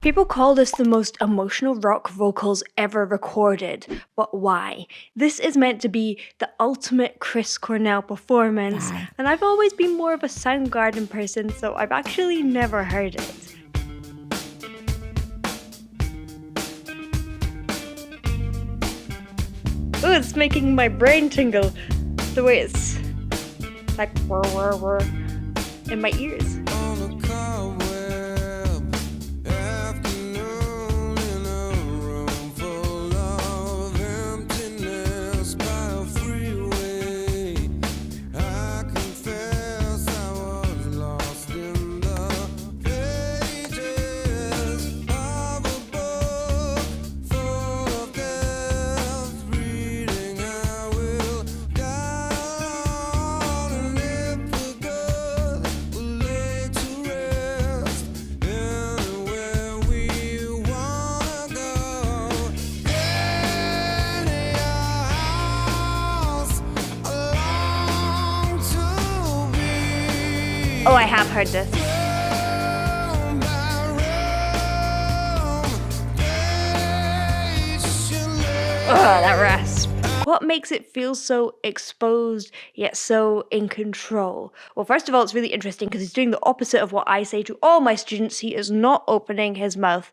People call this the most emotional rock vocals ever recorded, but why? This is meant to be the ultimate Chris Cornell performance, and I've always been more of a Soundgarden person, so I've actually never heard it. Oh, it's making my brain tingle, the way it's like whir, whir, whir in my ears. Oh, I have heard this. Ugh, that rasp. What makes it feel so exposed yet so in control? Well, first of all, it's really interesting because he's doing the opposite of what I say to all my students. He is not opening his mouth.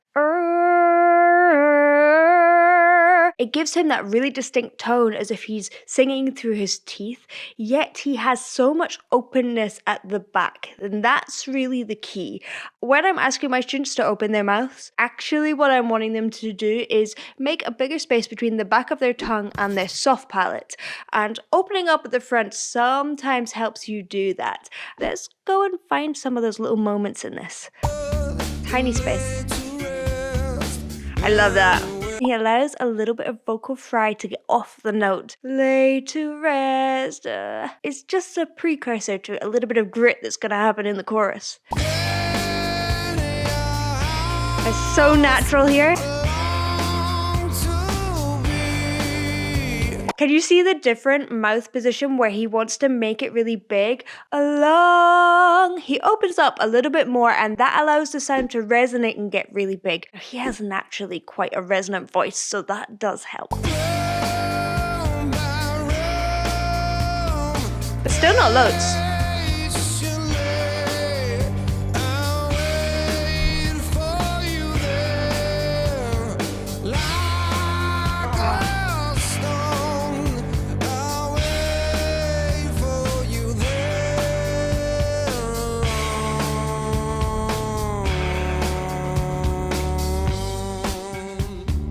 It gives him that really distinct tone as if he's singing through his teeth, yet he has so much openness at the back, and that's really the key. When I'm asking my students to open their mouths, actually what I'm wanting them to do is make a bigger space between the back of their tongue and their soft palate, and opening up at the front sometimes helps you do that. Let's go and find some of those little moments in this. Tiny space. I love that. He allows a little bit of vocal fry to get off the note. Lay to rest. It's just a precursor to a little bit of grit that's going to happen in the chorus. It's so natural here. Can you see the different mouth position where he wants to make it really big? Along. He opens up a little bit more and that allows the sound to resonate and get really big. He has naturally quite a resonant voice, so that does help. But still not loads.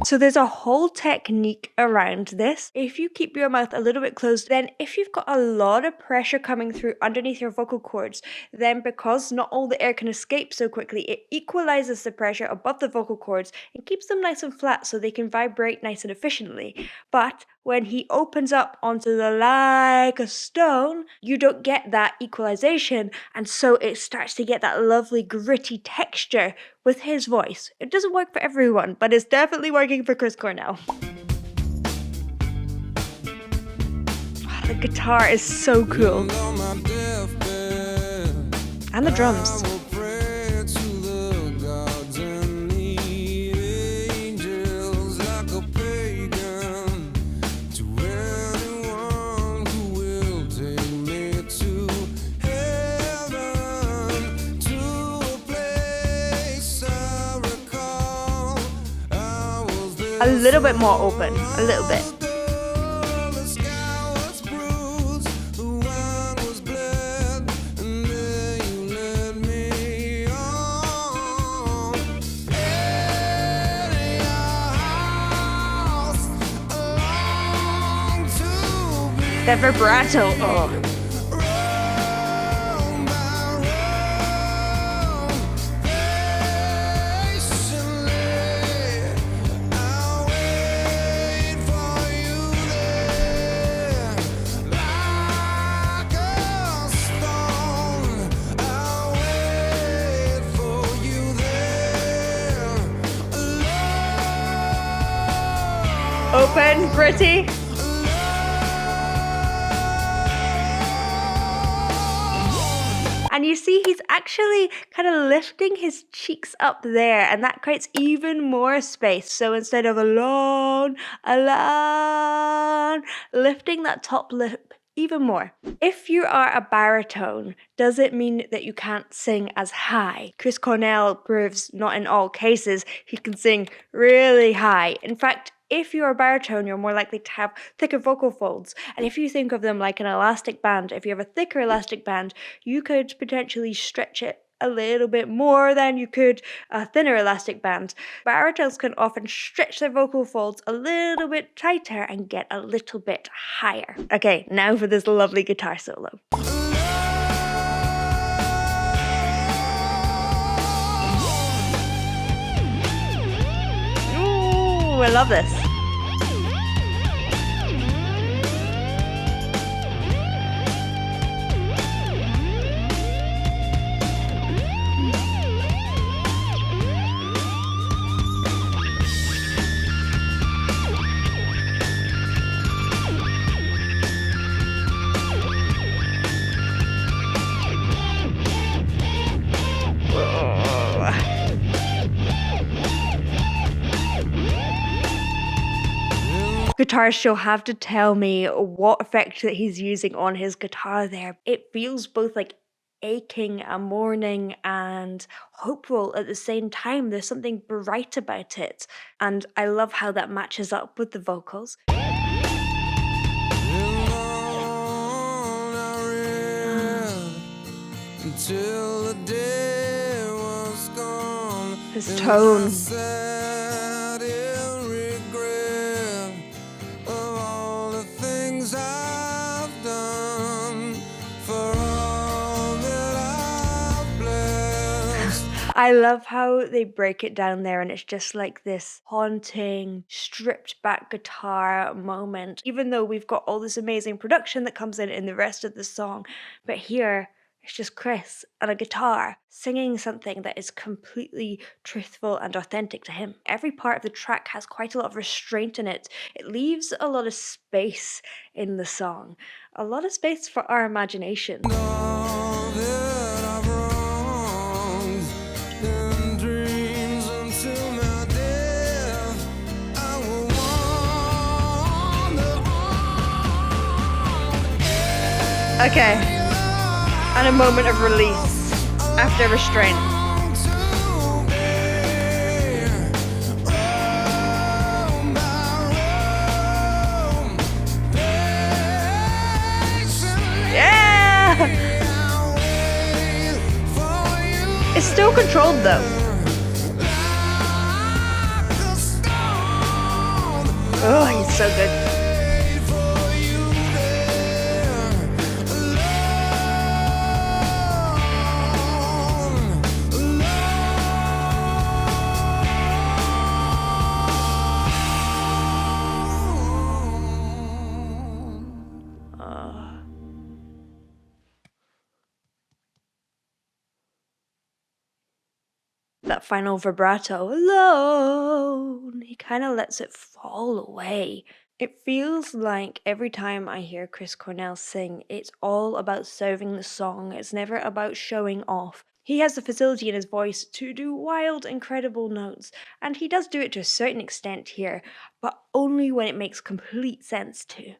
So there's a whole technique around this. If you keep your mouth a little bit closed, then if you've got a lot of pressure coming through underneath your vocal cords, then because not all the air can escape so quickly, it equalizes the pressure above the vocal cords and keeps them nice and flat so they can vibrate nice and efficiently. But when he opens up onto the like a stone, you don't get that equalization, and so it starts to get that lovely gritty texture with his voice. It doesn't work for everyone, but it's definitely working for Chris Cornell. The guitar is so cool. And the drums. A little bit more open, a little bit. That vibrato, oh. Open, gritty. And you see he's actually kind of lifting his cheeks up there, and that creates even more space. So instead of alone, alone, lifting that top lip even more. If you are a baritone, does it mean that you can't sing as high? Chris Cornell proves not in all cases he can sing really high. In fact, if you're a baritone, you're more likely to have thicker vocal folds. And if you think of them like an elastic band, if you have a thicker elastic band, you could potentially stretch it a little bit more than you could a thinner elastic band. Baritones can often stretch their vocal folds a little bit tighter and get a little bit higher. Okay, now for this lovely guitar solo. Ooh, I love this. Guitarists, you'll have to tell me what effect that he's using on his guitar there. It feels both like aching and mourning and hopeful at the same time. There's something bright about it. And I love how that matches up with the vocals. Until the day was gone, his tone. I love how they break it down there, and it's just like this haunting, stripped back guitar moment. Even though we've got all this amazing production that comes in the rest of the song, but here it's just Chris and a guitar singing something that is completely truthful and authentic to him. Every part of the track has quite a lot of restraint in it. It leaves a lot of space in the song, a lot of space for our imagination. Okay, and a moment of release after restraint. Yeah! It's still controlled though. Oh, he's so good. That final vibrato, alone, he kind of lets it fall away. It feels like every time I hear Chris Cornell sing, it's all about serving the song. It's never about showing off. He has the facility in his voice to do wild, incredible notes, and he does do it to a certain extent here, but only when it makes complete sense to.